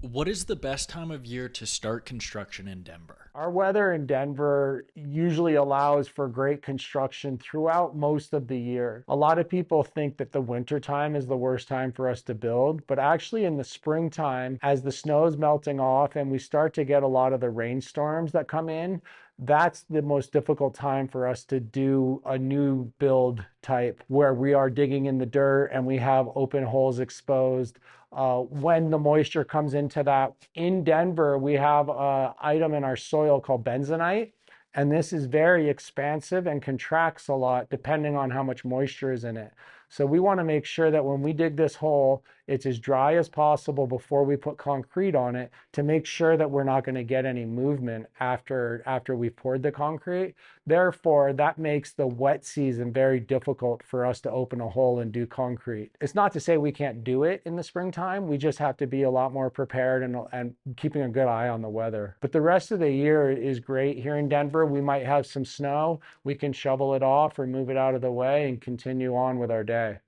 What is the best time of year to start construction in Denver? Our weather in Denver usually allows for great construction throughout most of the year. A lot of people think that the winter time is the worst time for us to build, but actually in the springtime, as the snow is melting off and we start to get a lot of the rainstorms that come in, that's the most difficult time for us to do a new build type where we are digging in the dirt and we have open holes exposed. When the moisture comes into that. In Denver, we have an item in our soil called bentonite, and this is very expansive and contracts a lot depending on how much moisture is in it. So we want to make sure that when we dig this hole, it's as dry as possible before we put concrete on it to make sure that we're not going to get any movement after we've poured the concrete. Therefore, that makes the wet season very difficult for us to open a hole and do concrete. It's not to say we can't do it in the springtime. We just have to be a lot more prepared and keeping a good eye on the weather. But the rest of the year is great here in Denver. We might have some snow. We can shovel it off or move it out of the way and continue on with our day.